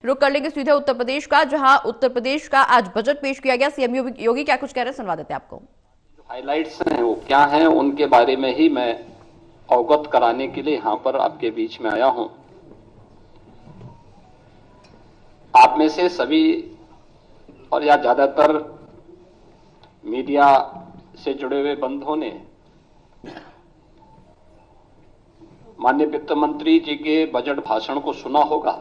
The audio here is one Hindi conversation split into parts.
रुक कर लेंगे सीधे उत्तर प्रदेश का, जहां उत्तर प्रदेश का आज बजट पेश किया गया। सीएम योगी क्या कुछ कह रहे हैं, सुनवा देते हैं आपको। हाइलाइट्स हैं वो क्या हैं, उनके बारे में ही मैं अवगत कराने के लिए यहां पर आपके बीच में आया हूं। आप में से सभी और या ज्यादातर मीडिया से जुड़े हुए बंधुओं ने माननीय वित्त मंत्री जी के बजट भाषण को सुना होगा।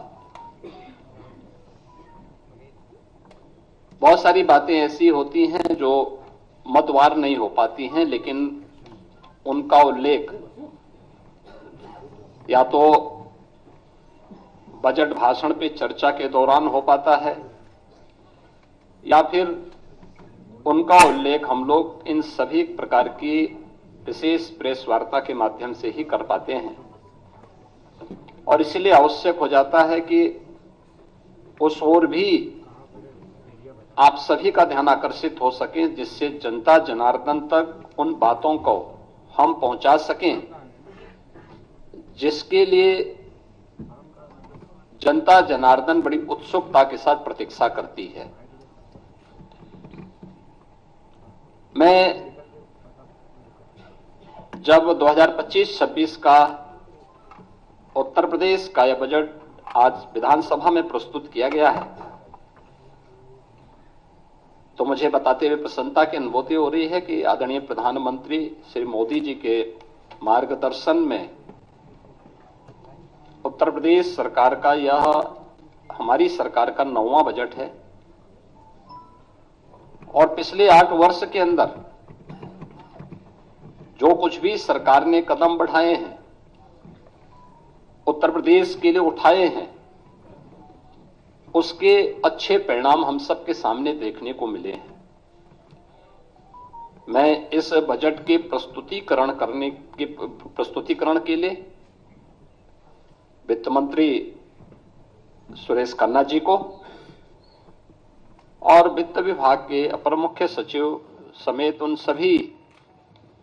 बहुत सारी बातें ऐसी होती हैं जो मतवार नहीं हो पाती हैं, लेकिन उनका उल्लेख या तो बजट भाषण पे चर्चा के दौरान हो पाता है या फिर उनका उल्लेख हम लोग इन सभी प्रकार की विशेष प्रेस वार्ता के माध्यम से ही कर पाते हैं। और इसलिए आवश्यक हो जाता है कि उस ओर भी आप सभी का ध्यान आकर्षित हो सके, जिससे जनता जनार्दन तक उन बातों को हम पहुंचा सकें जिसके लिए जनता जनार्दन बड़ी उत्सुकता के साथ प्रतीक्षा करती है। मैं जब 2025-26 का उत्तर प्रदेश का यह बजट आज विधानसभा में प्रस्तुत किया गया है, तो मुझे बताते हुए प्रसन्नता की अनुभूति हो रही है कि आदरणीय प्रधानमंत्री श्री मोदी जी के मार्गदर्शन में उत्तर प्रदेश सरकार का यह हमारी सरकार का 9वां बजट है। और पिछले 8 वर्ष के अंदर जो कुछ भी सरकार ने कदम बढ़ाए हैं, उत्तर प्रदेश के लिए उठाए हैं, उसके अच्छे परिणाम हम सबके सामने देखने को मिले हैं। मैं इस बजट के प्रस्तुतिकरण के लिए वित्त मंत्री सुरेश खन्ना जी को और वित्त विभाग के अपर मुख्य सचिव समेत उन सभी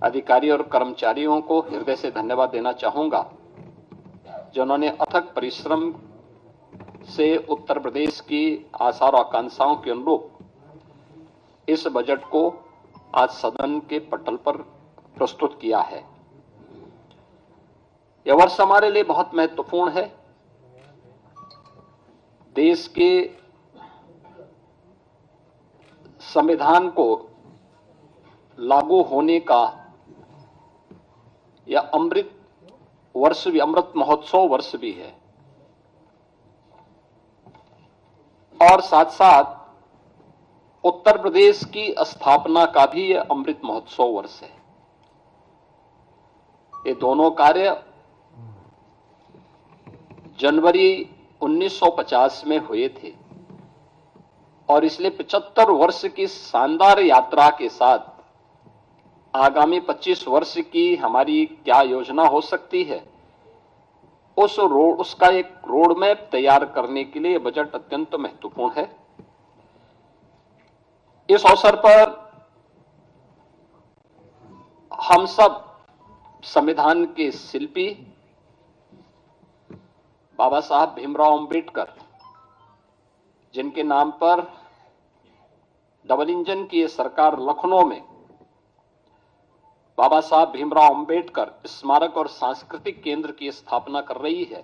अधिकारी और कर्मचारियों को हृदय से धन्यवाद देना चाहूंगा, जिन्होंने अथक परिश्रम से उत्तर प्रदेश की आशा और आकांक्षाओं के अनुरूप इस बजट को आज सदन के पटल पर प्रस्तुत किया है। यह वर्ष हमारे लिए बहुत महत्वपूर्ण है। देश के संविधान को लागू होने का यह अमृत महोत्सव वर्ष भी है और साथ साथ उत्तर प्रदेश की स्थापना का भी यह अमृत महोत्सव वर्ष है। ये दोनों कार्य जनवरी 1950 में हुए थे और इसलिए 75 वर्ष की शानदार यात्रा के साथ आगामी 25 वर्ष की हमारी क्या योजना हो सकती है, उसका एक रोड मैप तैयार करने के लिए बजट अत्यंत महत्वपूर्ण है। इस अवसर पर हम सब संविधान के शिल्पी बाबा साहब भीमराव अंबेडकर, जिनके नाम पर डबल इंजन की सरकार लखनऊ में बाबा साहब भीमराव अंबेडकर स्मारक और सांस्कृतिक केंद्र की स्थापना कर रही है,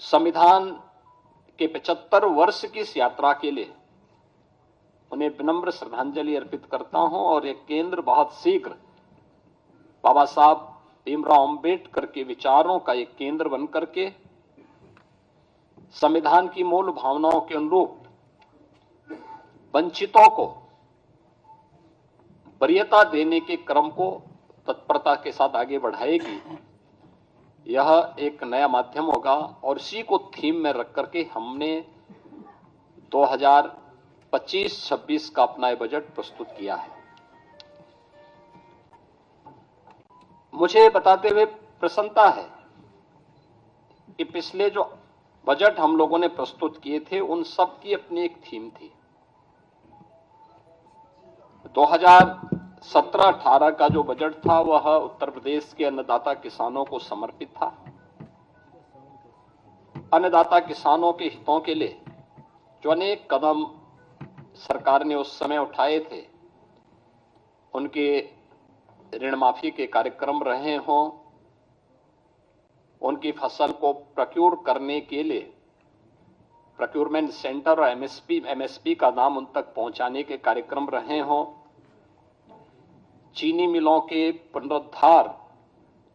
संविधान के 75 वर्ष की इस यात्रा के लिए उन्हें विनम्र श्रद्धांजलि अर्पित करता हूं। और यह केंद्र बहुत शीघ्र बाबा साहब भीमराव अंबेडकर के विचारों का एक केंद्र बनकर के संविधान की मूल भावनाओं के अनुरूप वंचितों को वरीयता देने के क्रम को तत्परता के साथ आगे बढ़ाएगी। यह एक नया माध्यम होगा और इसी को थीम में रख करके हमने 2025-26 का अपना बजट प्रस्तुत किया है। मुझे बताते हुए प्रसन्नता है कि पिछले जो बजट हम लोगों ने प्रस्तुत किए थे, उन सब की अपनी एक थीम थी। 2017-18 का जो बजट था वह उत्तर प्रदेश के अन्नदाता किसानों को समर्पित था। अन्नदाता किसानों के हितों के लिए जो अनेक कदम सरकार ने उस समय उठाए थे, उनके ऋण माफी के कार्यक्रम रहे हों, उनकी फसल को प्रोक्योर करने के लिए प्रोक्योरमेंट सेंटर और एमएसपी का नाम उन तक पहुंचाने के कार्यक्रम रहे हों, चीनी मिलों के पुनरुद्धार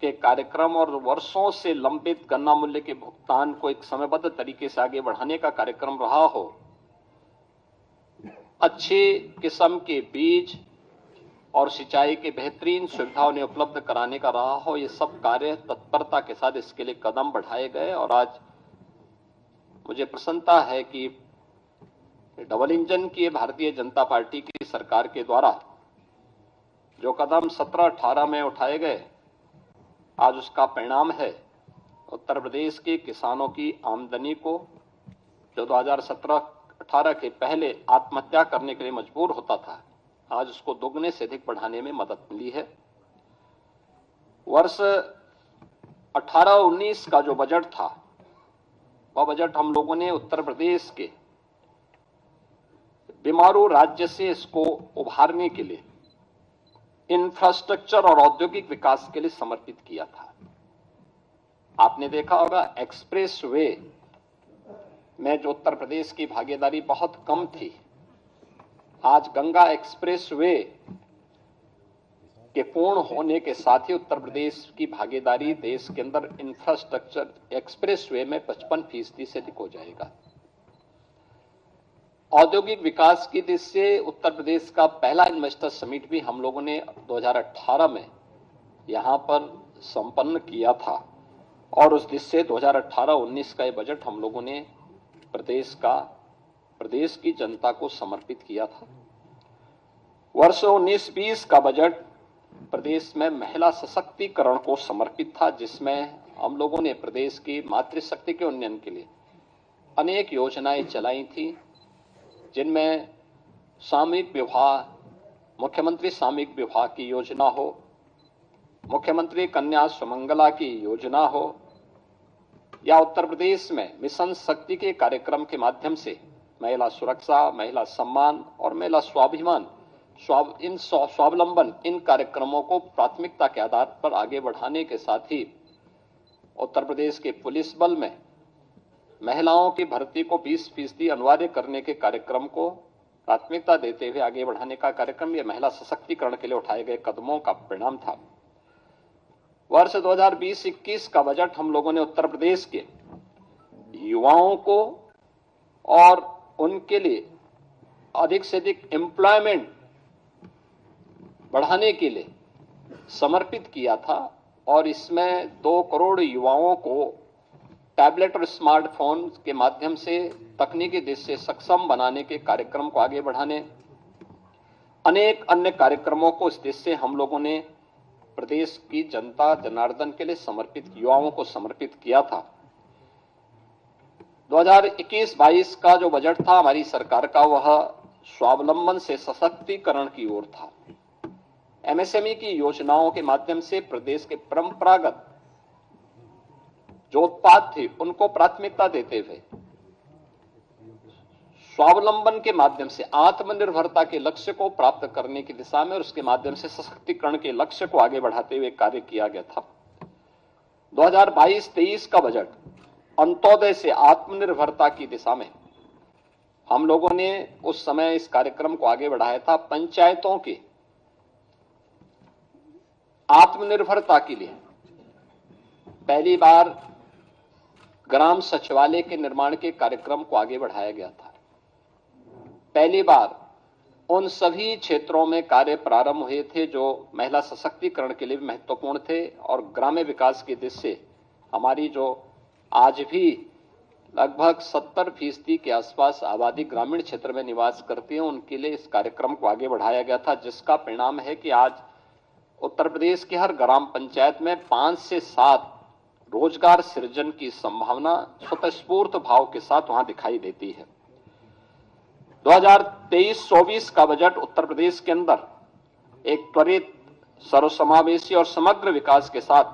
के कार्यक्रम और वर्षों से लंबित गन्ना मूल्य के भुगतान को एक समयबद्ध तरीके से आगे बढ़ाने का कार्यक्रम रहा हो, अच्छे किस्म के बीज और सिंचाई के बेहतरीन सुविधा उन्हें उपलब्ध कराने का रहा हो, ये सब कार्य तत्परता के साथ इसके लिए कदम बढ़ाए गए। और आज मुझे प्रसन्नता है कि डबल इंजन की भारतीय जनता पार्टी की सरकार के द्वारा जो कदम 17-18 में उठाए गए, आज उसका परिणाम है उत्तर प्रदेश के किसानों की आमदनी को, जो 2017-18 के पहले आत्महत्या करने के लिए मजबूर होता था, आज उसको दोगुने से अधिक बढ़ाने में मदद मिली है। वर्ष 18-19 का जो बजट था, वह बजट हम लोगों ने उत्तर प्रदेश के बीमारू राज्य से इसको उभारने के लिए इंफ्रास्ट्रक्चर और औद्योगिक विकास के लिए समर्पित किया था। आपने देखा होगा एक्सप्रेस वे में जो उत्तर प्रदेश की भागीदारी बहुत कम थी, आज गंगा एक्सप्रेस वे के पूर्ण होने के साथ ही उत्तर प्रदेश की भागीदारी देश के अंदर इंफ्रास्ट्रक्चर एक्सप्रेस वे में 55% से अधिक हो जाएगा। औद्योगिक विकास की दृष्टि से उत्तर प्रदेश का पहला इन्वेस्टर समिट भी हम लोगों ने 2018 में यहां पर संपन्न किया था और उस दृष्टि से 2018-19 का ये बजट हम लोगों ने प्रदेश की जनता को समर्पित किया था। वर्ष 19-20 का बजट प्रदेश में महिला सशक्तिकरण को समर्पित था, जिसमें हम लोगों ने प्रदेश की मातृशक्ति के उन्नयन के लिए अनेक योजनाएं चलाई थी, जिनमें सामूहिक विवाह, मुख्यमंत्री सामूहिक विवाह की योजना हो, मुख्यमंत्री कन्या सुमंगला की योजना हो, या उत्तर प्रदेश में मिशन शक्ति के कार्यक्रम के माध्यम से महिला सुरक्षा, महिला सम्मान और महिला स्वाभिमान, स्वावलंबन, इन कार्यक्रमों को प्राथमिकता के आधार पर आगे बढ़ाने के साथ ही उत्तर प्रदेश के पुलिस बल में महिलाओं की भर्ती को 20% अनिवार्य करने के कार्यक्रम को प्राथमिकता देते हुए आगे बढ़ाने का कार्यक्रम, यह महिला सशक्तिकरण के लिए उठाए गए कदमों का परिणाम था। वर्ष 2020-21 का बजट हम लोगों ने उत्तर प्रदेश के युवाओं को और उनके लिए अधिक से अधिक एम्प्लॉयमेंट बढ़ाने के लिए समर्पित किया था और इसमें 2 करोड़ युवाओं को टैबलेट और स्मार्टफोन के माध्यम से तकनीकी दृष्टि से सक्षम बनाने के कार्यक्रम को आगे बढ़ाने, अनेक अन्य कार्यक्रमों को इस दृष्टि से हम लोगों ने प्रदेश की जनता जनार्दन के लिए समर्पित, युवाओं को समर्पित किया था। 2021-22 का जो बजट था हमारी सरकार का, वह स्वावलंबन से सशक्तिकरण की ओर था। एमएसएमई की योजनाओं के माध्यम से प्रदेश के परंपरागत जो उत्पाद थे उनको प्राथमिकता देते हुए स्वावलंबन के माध्यम से आत्मनिर्भरता के लक्ष्य को प्राप्त करने की दिशा में और उसके माध्यम से सशक्तिकरण के लक्ष्य को आगे बढ़ाते हुए कार्य किया गया था। 2022-23 का बजट अंत्योदय से आत्मनिर्भरता की दिशा में हम लोगों ने उस समय इस कार्यक्रम को आगे बढ़ाया था। पंचायतों के आत्मनिर्भरता के लिए पहली बार ग्राम सचिवालय के निर्माण के कार्यक्रम को आगे बढ़ाया गया था। पहली बार उन सभी क्षेत्रों में कार्य प्रारंभ हुए थे जो महिला सशक्तिकरण के लिए भी महत्वपूर्ण थे और ग्राम्य विकास की दृष्टि से हमारी जो आज भी लगभग 70% के आसपास आबादी ग्रामीण क्षेत्र में निवास करती है, उनके लिए इस कार्यक्रम को आगे बढ़ाया गया था, जिसका परिणाम है कि आज उत्तर प्रदेश के हर ग्राम पंचायत में 5 से 7 रोजगार सृजन की संभावना स्वतःस्फूर्त भाव के साथ वहां दिखाई देती है। 2023-24 का बजट उत्तर प्रदेश के अंदर एक त्वरित, सर्वसमावेशी और समग्र विकास के साथ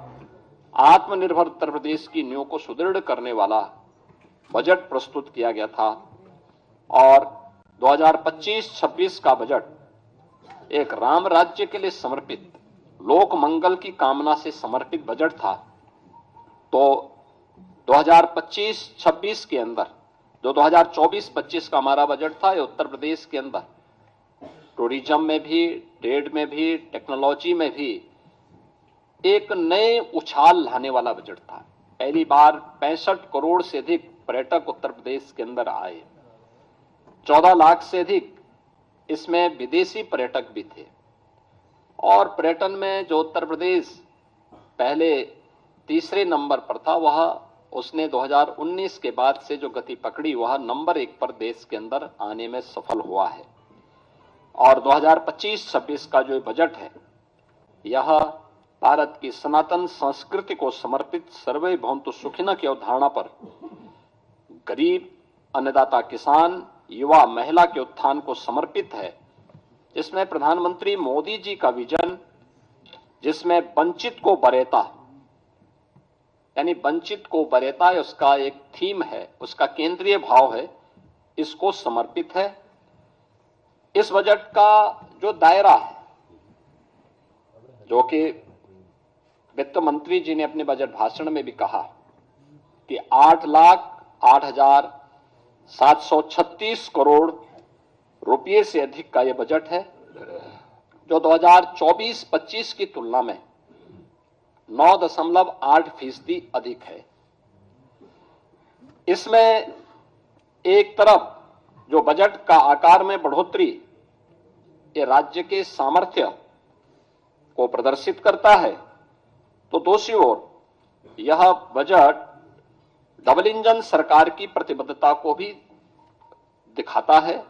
आत्मनिर्भर उत्तर प्रदेश की नींव को सुदृढ़ करने वाला बजट प्रस्तुत किया गया था और 2025-26 का बजट एक राम राज्य के लिए समर्पित, लोक मंगल की कामना से समर्पित बजट था। तो 2025-26 के अंदर जो 2024-25 का हमारा बजट था, ये उत्तर प्रदेश के अंदर टूरिज्म में भी, ट्रेड में भी, टेक्नोलॉजी में भी एक नए उछाल लाने वाला बजट था। पहली बार 65 करोड़ से अधिक पर्यटक उत्तर प्रदेश के अंदर आए। 14 लाख से अधिक इसमें विदेशी पर्यटक भी थे। और पर्यटन में जो उत्तर प्रदेश पहले तीसरे नंबर पर था, वह उसने 2019 के बाद से जो गति पकड़ी, वह नंबर 1 पर देश के अंदर आने में सफल हुआ है। और 2025-26 का जो बजट है, यह भारत की सनातन संस्कृति को समर्पित सर्वे भवन्तु सुखिनः की अवधारणा पर गरीब, अन्नदाता किसान, युवा, महिला के उत्थान को समर्पित है, जिसमें प्रधानमंत्री मोदी जी का विजन, जिसमें वंचित को वरेता, यानी वंचित को वरेता उसका एक थीम है, उसका केंद्रीय भाव है, इसको समर्पित है। इस बजट का जो दायरा है, जो कि वित्त मंत्री जी ने अपने बजट भाषण में भी कहा कि 8,08,736 करोड़ रुपये से अधिक का यह बजट है, जो 2024-25 की तुलना में 9.8% अधिक है। इसमें एक तरफ जो बजट का आकार में बढ़ोतरी ये राज्य के सामर्थ्य को प्रदर्शित करता है, तो दूसरी ओर यह बजट डबल इंजन सरकार की प्रतिबद्धता को भी दिखाता है।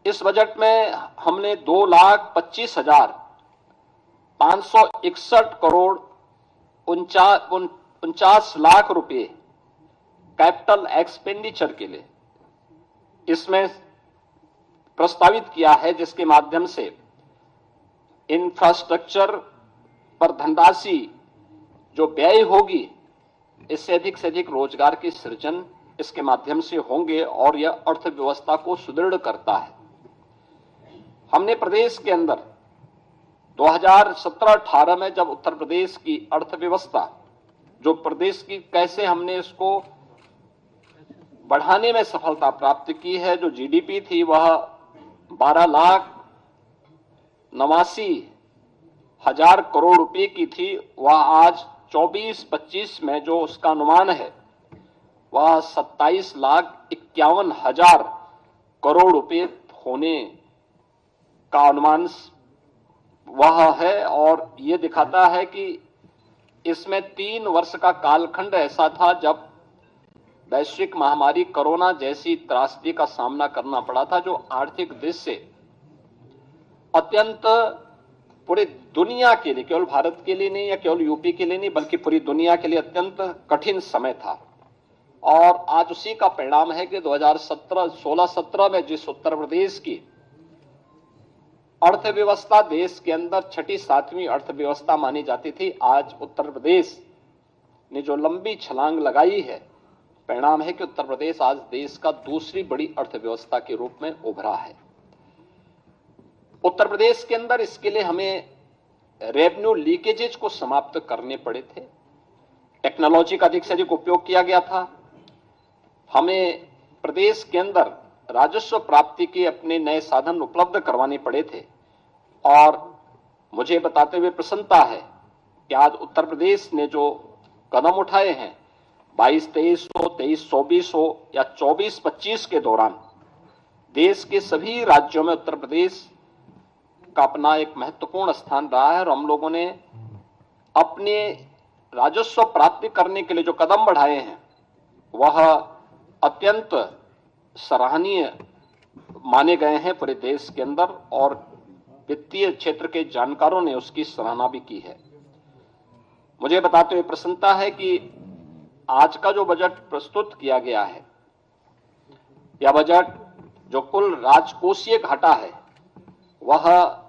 इस बजट में हमने 2,25,561 करोड़ 49 लाख रुपए कैपिटल एक्सपेंडिचर के लिए इसमें प्रस्तावित किया है, जिसके माध्यम से इंफ्रास्ट्रक्चर पर धनराशि जो व्यय होगी, इससे अधिक रोजगार की सृजन इसके माध्यम से होंगे और यह अर्थव्यवस्था को सुदृढ़ करता है। हमने प्रदेश के अंदर 2017-18 में जब उत्तर प्रदेश की अर्थव्यवस्था, जो प्रदेश की कैसे हमने इसको बढ़ाने में सफलता प्राप्त की है, जो जीडीपी थी वह 12,89,000 करोड़ रुपए की थी, वह आज 24-25 में जो उसका अनुमान है वह 27,51,000 करोड़ रुपए होने का अनुमान वह है। और यह दिखाता है कि इसमें 3 वर्ष का कालखंड ऐसा था जब वैश्विक महामारी कोरोना जैसी त्रासदी का सामना करना पड़ा था, जो आर्थिक दृष्टि से अत्यंत पूरी दुनिया के लिए, केवल भारत के लिए नहीं या केवल यूपी के लिए नहीं, बल्कि पूरी दुनिया के लिए अत्यंत कठिन समय था। और आज उसी का परिणाम है कि 2016-17 में जिस उत्तर प्रदेश की अर्थव्यवस्था देश के अंदर 6ठी-7वीं अर्थव्यवस्था मानी जाती थी, आज उत्तर प्रदेश ने जो लंबी छलांग लगाई है, परिणाम है कि उत्तर प्रदेश आज देश का दूसरी बड़ी अर्थव्यवस्था के रूप में उभरा है। उत्तर प्रदेश के अंदर इसके लिए हमें रेवेन्यू लीकेजेज को समाप्त करने पड़े थे। टेक्नोलॉजी का अधिक से अधिक उपयोग किया गया था। हमें प्रदेश के अंदर राजस्व प्राप्ति के अपने नए साधन उपलब्ध करवाने पड़े थे। और मुझे बताते हुए प्रसन्नता है कि आज उत्तर प्रदेश ने जो कदम उठाए हैं, 22-23 हो, 23-24 हो या 24-25 के दौरान देश के सभी राज्यों में उत्तर प्रदेश का अपना एक महत्वपूर्ण स्थान रहा है। और हम लोगों ने अपने राजस्व प्राप्ति करने के लिए जो कदम बढ़ाए हैं वह अत्यंत सराहनीय माने गए हैं पूरे देश के अंदर, और वित्तीय क्षेत्र के जानकारों ने उसकी सराहना भी की है। मुझे बताते हुए प्रसन्नता है कि आज का जो बजट प्रस्तुत किया गया है, यह बजट जो कुल राजकोषीय घाटा है वह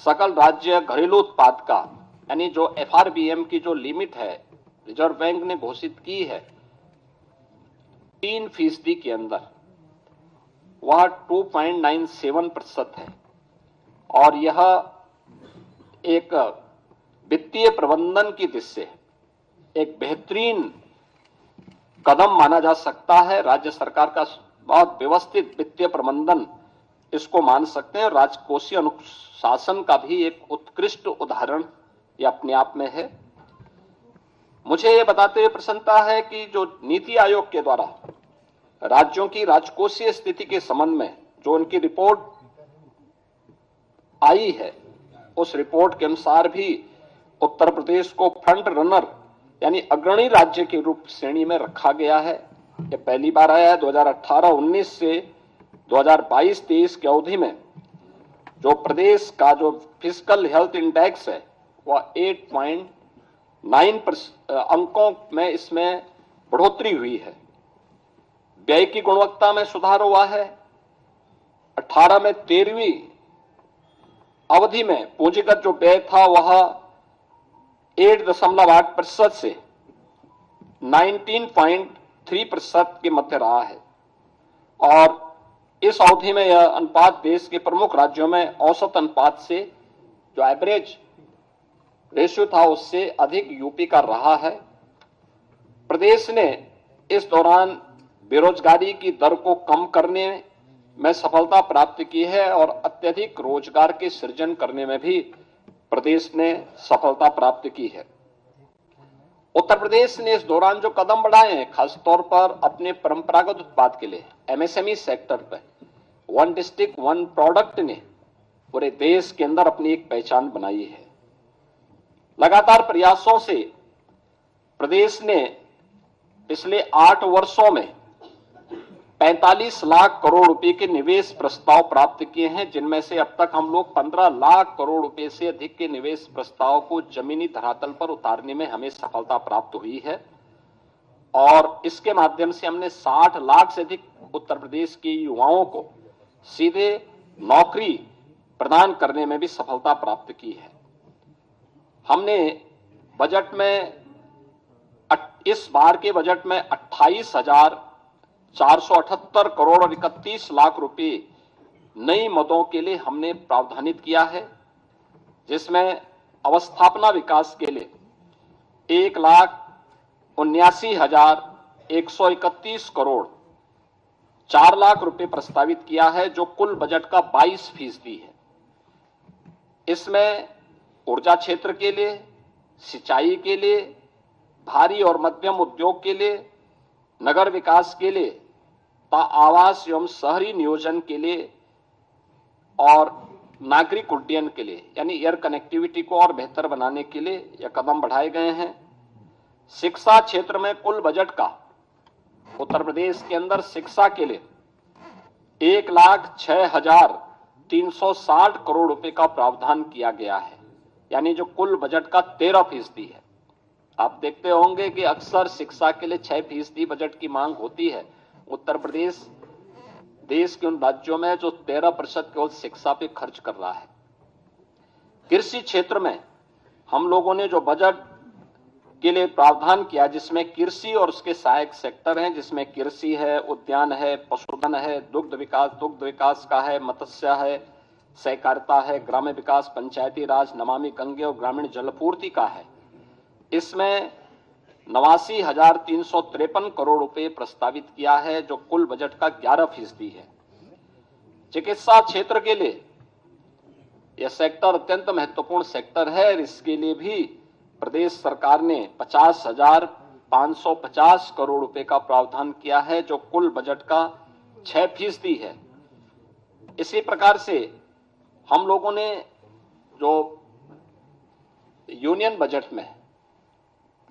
सकल राज्य घरेलू उत्पाद का, यानी जो FRBM की जो लिमिट है रिजर्व बैंक ने घोषित की है, 3% के अंदर वह 2.97% है और यह एक वित्तीय प्रबंधन की दृष्टि से एक बेहतरीन कदम माना जा सकता है। राज्य सरकार का बहुत व्यवस्थित वित्तीय प्रबंधन इसको मान सकते हैं। राजकोषीय अनुशासन का भी एक उत्कृष्ट उदाहरण यह अपने आप में है। मुझे यह बताते हुए प्रसन्नता है कि जो नीति आयोग के द्वारा राज्यों की राजकोषीय स्थिति के संबंध में जो उनकी रिपोर्ट आई है, उस रिपोर्ट के अनुसार भी उत्तर प्रदेश को फ्रंट रनर यानी अग्रणी राज्य के रूप श्रेणी में रखा गया है। यह पहली बार आया है। 2018-19 से 2022-23 की अवधि में जो प्रदेश का जो फिस्कल हेल्थ इंडेक्स है वह 8.9 अंकों में इसमें बढ़ोतरी हुई है। व्यय की गुणवत्ता में सुधार हुआ है। 18 में 13वीं अवधि में पूंजीगत जो व्यय था वह 8.8% से 19.3% के मध्य रहा है और इस अवधि में यह अनुपात देश के प्रमुख राज्यों में औसत अनुपात से जो एवरेज रेशियो था उससे अधिक यूपी का रहा है। प्रदेश ने इस दौरान बेरोजगारी की दर को कम करने में सफलता प्राप्त की है और अत्यधिक रोजगार के सृजन करने में भी प्रदेश ने सफलता प्राप्त की है। उत्तर प्रदेश ने इस दौरान जो कदम बढ़ाए हैं, खासतौर पर अपने परंपरागत उत्पाद के लिए एमएसएमई सेक्टर पर वन डिस्ट्रिक्ट वन प्रोडक्ट ने पूरे देश के अंदर अपनी एक पहचान बनाई है। लगातार प्रयासों से प्रदेश ने पिछले 8 वर्षों में 45 लाख करोड़ रुपए के निवेश प्रस्ताव प्राप्त किए हैं, जिनमें से अब तक हम लोग 15 लाख करोड़ रुपए से अधिक के निवेश प्रस्ताव को जमीनी धरातल पर उतारने में हमें सफलता प्राप्त हुई है और इसके माध्यम से हमने 60 लाख से अधिक उत्तर प्रदेश के युवाओं को सीधे नौकरी प्रदान करने में भी सफलता प्राप्त की है। हमने बजट में इस बार के बजट में 28,478 करोड़ और 31 लाख रुपए नई मदों के लिए हमने प्रावधानित किया है, जिसमें अवस्थापना विकास के लिए 1,79,131 करोड़ 4 लाख रुपए प्रस्तावित किया है, जो कुल बजट का 22% है। इसमें ऊर्जा क्षेत्र के लिए, सिंचाई के लिए, भारी और मध्यम उद्योग के लिए, नगर विकास के लिए, आवास एवं शहरी नियोजन के लिए और नागरिक उड्डयन के लिए यानी एयर कनेक्टिविटी को और बेहतर बनाने के लिए यह कदम बढ़ाए गए हैं। शिक्षा क्षेत्र में कुल बजट का उत्तर प्रदेश के अंदर शिक्षा के लिए 1,06,360 करोड़ रुपए का प्रावधान किया गया है, यानी जो कुल बजट का 13% है। आप देखते होंगे कि अक्सर शिक्षा के लिए 6% बजट की मांग होती है। उत्तर प्रदेश देश के उन राज्यों में जो 13% केवल शिक्षा पे खर्च कर रहा है। कृषि क्षेत्र में हम लोगों ने जो बजट के लिए प्रावधान किया, जिसमें कृषि और उसके सहायक सेक्टर हैं, जिसमें कृषि है, उद्यान है, पशुधन है, दुग्ध विकास का है, मत्स्य है, सहकारिता है, ग्राम्य विकास, पंचायती राज, नमामि गंगे और ग्रामीण जलपूर्ति का है। इसमें 89,353 करोड़ रुपए प्रस्तावित किया है, जो कुल बजट का 11% है। चिकित्सा क्षेत्र के लिए यह सेक्टर अत्यंत महत्वपूर्ण सेक्टर है। इसके लिए भी प्रदेश सरकार ने 50,550 करोड़ रुपए का प्रावधान किया है, जो कुल बजट का 6% है। इसी प्रकार से हम लोगों ने जो यूनियन बजट में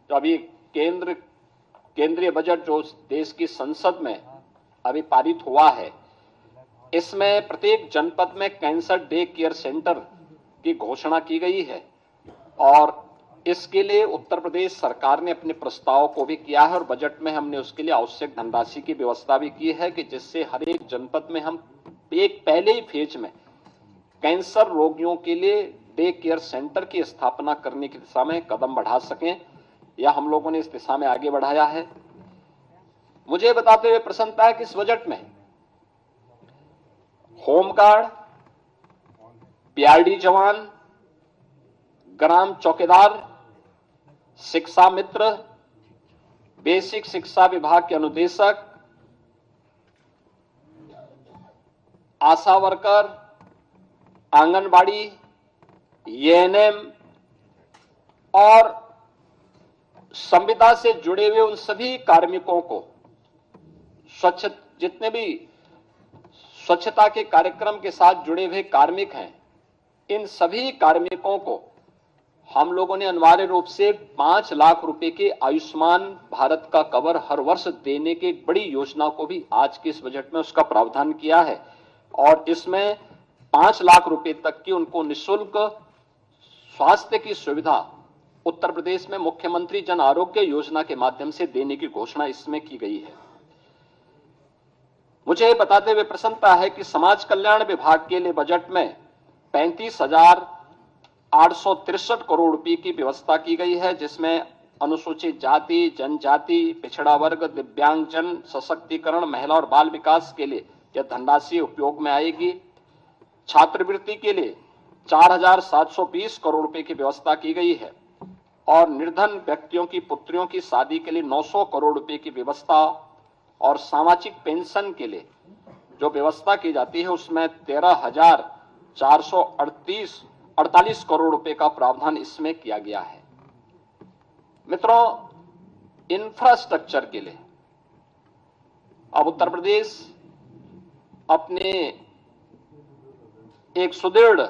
जो अभी केंद्रीय बजट जो देश की संसद में अभी पारित हुआ है, इसमें प्रत्येक जनपद में कैंसर डे केयर सेंटर की घोषणा की गई है और इसके लिए उत्तर प्रदेश सरकार ने अपने प्रस्ताव को भी किया है और बजट में हमने उसके लिए आवश्यक धनराशि की व्यवस्था भी की है कि जिससे हर एक जनपद में हम एक पहले ही फेज में कैंसर रोगियों के लिए डे केयर सेंटर की स्थापना करने की दिशा में कदम बढ़ा सकें। यह हम लोगों ने इस दिशा में आगे बढ़ाया है। मुझे बताते हुए प्रसन्नता है कि इस बजट में होमगार्ड, पीआरडी जवान, ग्राम चौकीदार, शिक्षा मित्र, बेसिक शिक्षा विभाग के अनुदेशक, आशा वर्कर, आंगनबाड़ी, एएनएम और संविदा से जुड़े हुए उन सभी कार्मिकों को जितने भी स्वच्छता के कार्यक्रम के साथ जुड़े हुए कार्मिक हैं, इन सभी कार्मिकों को हम लोगों ने अनिवार्य रूप से 5 लाख रुपए के आयुष्मान भारत का कवर हर वर्ष देने की एक बड़ी योजना को भी आज के इस बजट में उसका प्रावधान किया है और इसमें 5 लाख रुपए तक की उनको निःशुल्क स्वास्थ्य की सुविधा उत्तर प्रदेश में मुख्यमंत्री जन आरोग्य योजना के माध्यम से देने की घोषणा इसमें की गई है। मुझे बताते हुए प्रसन्नता है कि समाज कल्याण विभाग के लिए बजट में 35,863 करोड़ रुपए की व्यवस्था की गई है, जिसमें अनुसूचित जाति, जनजाति, पिछड़ा वर्ग, दिव्यांगजन सशक्तिकरण, महिला और बाल विकास के लिए यह धनराशि उपयोग में आएगी। छात्रवृत्ति के लिए 4,720 करोड़ रुपए की व्यवस्था की गई है और निर्धन व्यक्तियों की पुत्रियों की शादी के लिए 900 करोड़ रुपए की व्यवस्था और सामाजिक पेंशन के लिए जो व्यवस्था की जाती है उसमें 13,448 करोड़ रुपए का प्रावधान इसमें किया गया है। मित्रों, इंफ्रास्ट्रक्चर के लिए अब उत्तर प्रदेश अपने एक सुदृढ़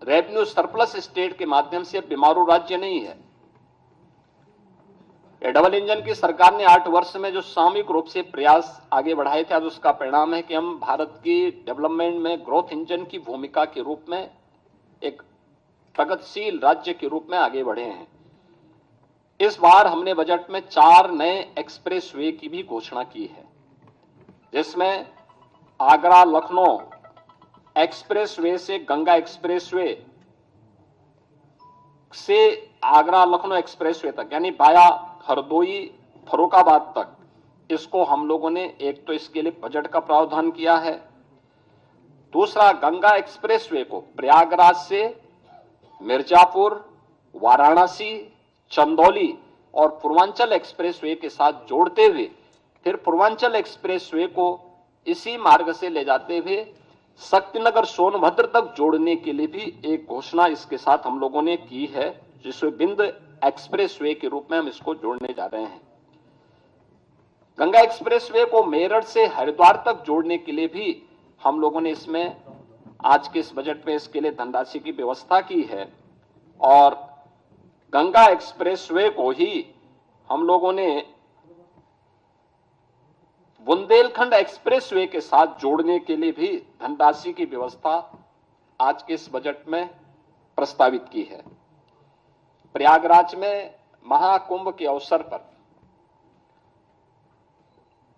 रेवेन्यू सरप्लस स्टेट के माध्यम से बीमारू राज्य नहीं है। डबल इंजन की सरकार ने 8 वर्ष में जो सामूहिक रूप से प्रयास आगे बढ़ाए थे, आज उसका परिणाम है कि हम भारत की डेवलपमेंट में ग्रोथ इंजन की भूमिका के रूप में एक प्रगतिशील राज्य के रूप में आगे बढ़े हैं। इस बार हमने बजट में 4 नए एक्सप्रेसवे की भी घोषणा की है, जिसमें आगरा लखनऊ एक्सप्रेसवे से गंगा एक्सप्रेसवे से आगरा लखनऊ एक्सप्रेसवे तक यानी बाया हरदोई फर्रुखाबाद तक, इसको हम लोगों ने एक तो इसके लिए बजट का प्रावधान किया है। दूसरा, गंगा एक्सप्रेसवे को प्रयागराज से मिर्जापुर, वाराणसी, चंदौली और पूर्वांचल एक्सप्रेसवे के साथ जोड़ते हुए फिर पूर्वांचल एक्सप्रेसवे को इसी मार्ग से ले जाते हुए शक्तिनगर सोनभद्र तक जोड़ने के लिए भी एक घोषणा इसके साथ हम लोगों ने की है, जिसमें बिंद एक्सप्रेसवे के रूप में हम इसको जोड़ने जा रहे हैं। गंगा एक्सप्रेसवे को मेरठ से हरिद्वार तक जोड़ने के लिए भी हम लोगों ने इसमें आज के इस बजट में इसके लिए धनराशि की व्यवस्था की है और गंगा एक्सप्रेसवे को ही हम लोगों ने बुंदेलखंड एक्सप्रेसवे के साथ जोड़ने के लिए भी धनराशि की व्यवस्था आज के इस बजट में प्रस्तावित की है। प्रयागराज में महाकुंभ के अवसर पर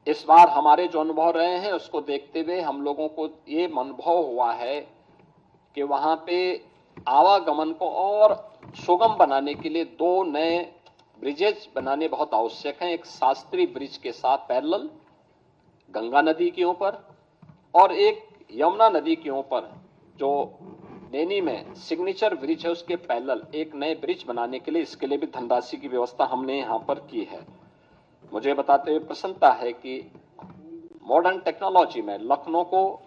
इस बार हमारे जो अनुभव रहे हैं उसको देखते हुए हम लोगों को ये अनुभव हुआ है कि वहां पे आवागमन को और सुगम बनाने के लिए 2 नए ब्रिजेज बनाने बहुत आवश्यक हैं। एक शास्त्री ब्रिज के साथ पैरेलल गंगा नदी के ऊपर और एक यमुना नदी के ऊपर जो नैनी में सिग्नेचर ब्रिज है उसके पैरेलल एक नए ब्रिज बनाने के लिए इसके लिए भी धनराशि की व्यवस्था हमने यहां पर की है। मुझे बताते हुए प्रसन्नता है कि मॉडर्न टेक्नोलॉजी में लखनऊ को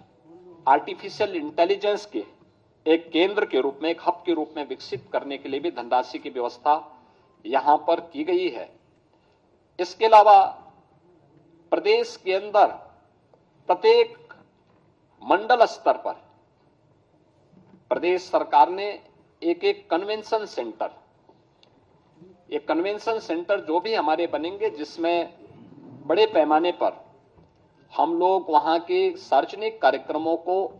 आर्टिफिशियल इंटेलिजेंस के एक केंद्र के रूप में, एक हब के रूप में विकसित करने के लिए भी धनराशि की व्यवस्था यहां पर की गई है। इसके अलावा प्रदेश के अंदर प्रत्येक मंडल स्तर पर प्रदेश सरकार ने एक कन्वेंशन सेंटर, ये कन्वेंशन सेंटर जो भी हमारे बनेंगे जिसमें बड़े पैमाने पर हम लोग वहां के सार्वजनिक कार्यक्रमों को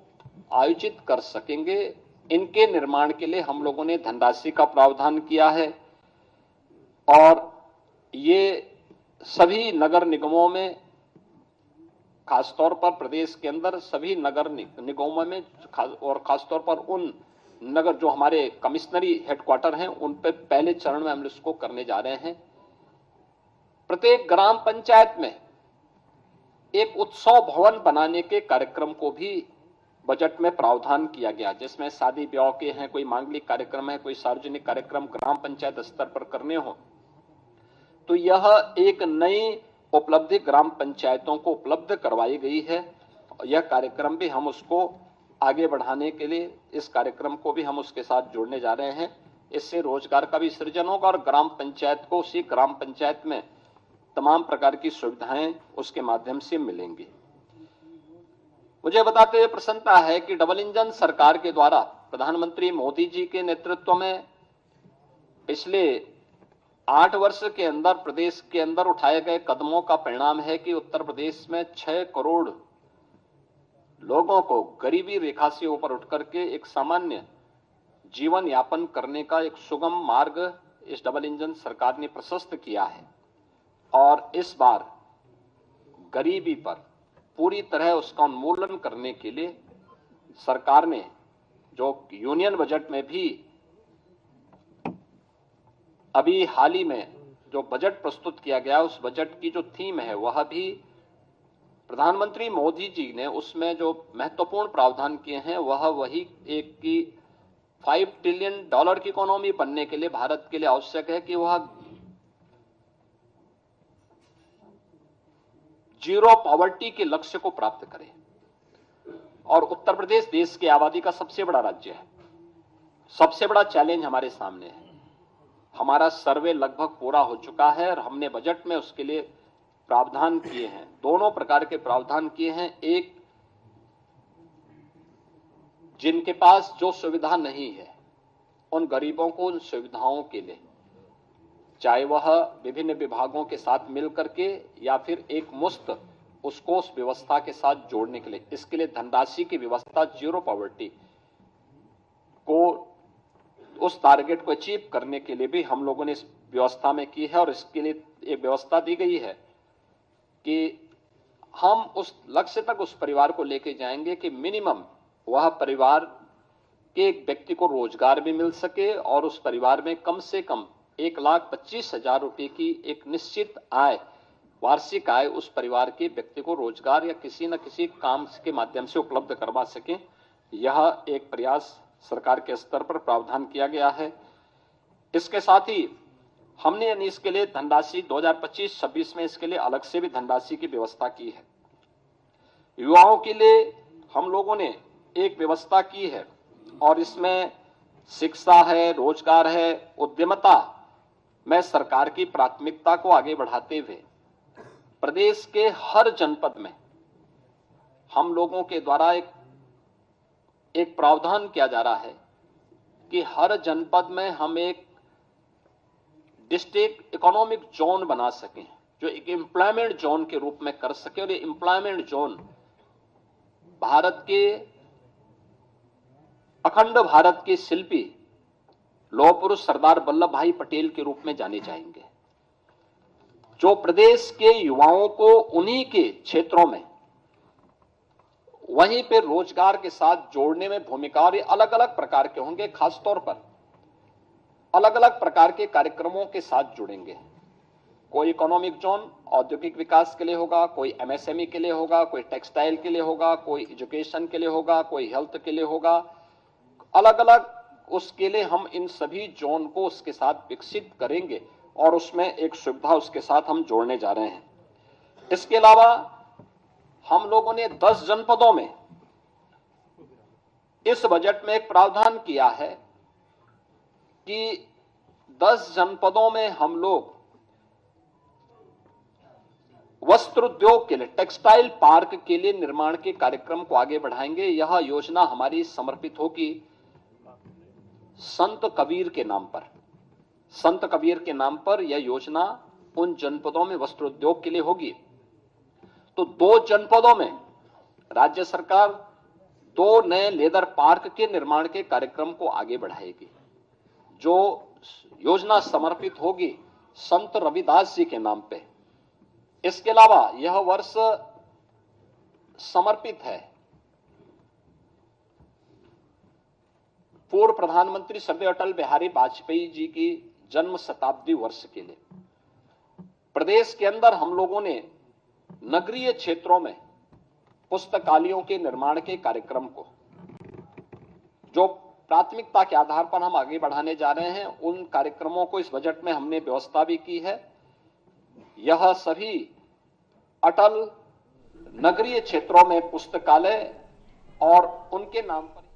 आयोजित कर सकेंगे, इनके निर्माण के लिए हम लोगों ने धनराशि का प्रावधान किया है और ये सभी नगर निगमों में, खासतौर पर प्रदेश के अंदर सभी नगर निगमों में और खासतौर पर उन नगर जो हमारे कमिश्नरी हेडक्वार्टर हैं उन पे पहले चरण में हम इसको करने जा रहे हैं। प्रत्येक ग्राम पंचायत में एक उत्सव भवन बनाने के कार्यक्रम को भी बजट में प्रावधान किया गया, जिसमें शादी ब्याह के हैं, कोई मांगलिक कार्यक्रम है, कोई सार्वजनिक कार्यक्रम ग्राम पंचायत स्तर पर करने हो, तो यह एक नई उपलब्धि ग्राम पंचायतों को उपलब्ध करवाई गई है। यह कार्यक्रम भी हम उसको आगे बढ़ाने के लिए, इस कार्यक्रम को भी हम उसके साथ जोड़ने जा रहे हैं। इससे रोजगार का भी सृजन होगा और ग्राम पंचायत को उसी ग्राम पंचायत में तमाम प्रकार की सुविधाएं उसके माध्यम से मिलेंगी। मुझे बताते हुए प्रसन्नता है कि डबल इंजन सरकार के द्वारा प्रधानमंत्री मोदी जी के नेतृत्व में पिछले 8 वर्ष के अंदर प्रदेश के अंदर उठाए गए कदमों का परिणाम है कि उत्तर प्रदेश में 6 करोड़ लोगों को गरीबी रेखा से ऊपर उठ करके एक सामान्य जीवन यापन करने का एक सुगम मार्ग इस डबल इंजन सरकार ने प्रशस्त किया है। और इस बार गरीबी पर पूरी तरह उसका उन्मूलन करने के लिए सरकार ने जो यूनियन बजट में भी अभी हाल ही में जो बजट प्रस्तुत किया गया, उस बजट की जो थीम है वह भी प्रधानमंत्री मोदी जी ने उसमें जो महत्वपूर्ण प्रावधान किए हैं वह वही एक की $5 ट्रिलियन की इकोनॉमी बनने के लिए भारत के लिए आवश्यक है कि वह जीरो पॉवर्टी के लक्ष्य को प्राप्त करे। और उत्तर प्रदेश देश की आबादी का सबसे बड़ा राज्य है, सबसे बड़ा चैलेंज हमारे सामने है। हमारा सर्वे लगभग पूरा हो चुका है और हमने बजट में उसके लिए प्रावधान किए हैं, दोनों प्रकार के प्रावधान किए हैं। एक, जिनके पास जो सुविधा नहीं है उन गरीबों को उन सुविधाओं के लिए, चाहे वह विभिन्न विभागों के साथ मिलकर के या फिर एक मुश्त उसको उस व्यवस्था के साथ जोड़ने के लिए, इसके लिए धनराशि की व्यवस्था, जीरो पॉवर्टी को उस टारगेट को अचीव करने के लिए भी हम लोगों ने इस व्यवस्था में की है। और इसके लिए एक व्यवस्था दी गई है कि हम उस लक्ष्य तक उस परिवार को लेके जाएंगे कि मिनिमम वह परिवार के एक व्यक्ति को रोजगार भी मिल सके और उस परिवार में कम से कम 1,25,000 रुपए की एक निश्चित आय, वार्षिक आय उस परिवार के व्यक्ति को रोजगार या किसी न किसी काम के माध्यम से उपलब्ध करवा सके। यह एक प्रयास सरकार के स्तर पर प्रावधान किया गया है। इसके साथ ही हमने इसके लिए धनराशि 2025-26 में इसके लिए अलग से भी धनराशि की व्यवस्था की है। युवाओं के लिए हम लोगों ने एक व्यवस्था की है और इसमें शिक्षा है, रोजगार है, उद्यमता में सरकार की प्राथमिकता को आगे बढ़ाते हुए प्रदेश के हर जनपद में हम लोगों के द्वारा एक प्रावधान किया जा रहा है कि हर जनपद में हम एक डिस्ट्रिक्ट इकोनॉमिक जोन बना सकें, जो एक एम्प्लॉयमेंट जोन के रूप में कर सके। और ये एम्प्लॉयमेंट जोन भारत के, अखंड भारत के शिल्पी लौह पुरुष सरदार वल्लभ भाई पटेल के रूप में जाने जाएंगे, जो प्रदेश के युवाओं को उन्हीं के क्षेत्रों में वहीं पे रोजगार के साथ जोड़ने में भूमिका, और ये अलग अलग प्रकार के होंगे, खासतौर पर अलग अलग प्रकार के कार्यक्रमों के साथ जुड़ेंगे। कोई इकोनॉमिक जोन औद्योगिक विकास के लिए होगा, कोई एमएसएमई के लिए होगा, कोई टेक्सटाइल के लिए होगा, कोई एजुकेशन के लिए होगा, कोई हेल्थ के लिए होगा। अलग अलग उसके लिए हम इन सभी जोन को उसके साथ विकसित करेंगे और उसमें एक सुविधा उसके साथ हम जोड़ने जा रहे हैं। इसके अलावा हम लोगों ने 10 जनपदों में इस बजट में एक प्रावधान किया है कि 10 जनपदों में हम लोग वस्त्र उद्योग के लिए, टेक्सटाइल पार्क के लिए निर्माण के कार्यक्रम को आगे बढ़ाएंगे। यह योजना हमारी समर्पित होगी संत कबीर के नाम पर। संत कबीर के नाम पर यह योजना उन जनपदों में वस्त्र उद्योग के लिए होगी। तो 2 जनपदों में राज्य सरकार 2 नए लेदर पार्क के निर्माण के कार्यक्रम को आगे बढ़ाएगी, जो योजना समर्पित होगी संत रविदास जी के नाम पे। इसके अलावा यह वर्ष समर्पित है पूर्व प्रधानमंत्री स्वर्गीय अटल बिहारी वाजपेयी जी की जन्म शताब्दी वर्ष के लिए। प्रदेश के अंदर हम लोगों ने नगरीय क्षेत्रों में पुस्तकालयों के निर्माण के कार्यक्रम को जो प्राथमिकता के आधार पर हम आगे बढ़ाने जा रहे हैं, उन कार्यक्रमों को इस बजट में हमने व्यवस्था भी की है। यह सभी अटल नगरीय क्षेत्रों में पुस्तकालय और उनके नाम पर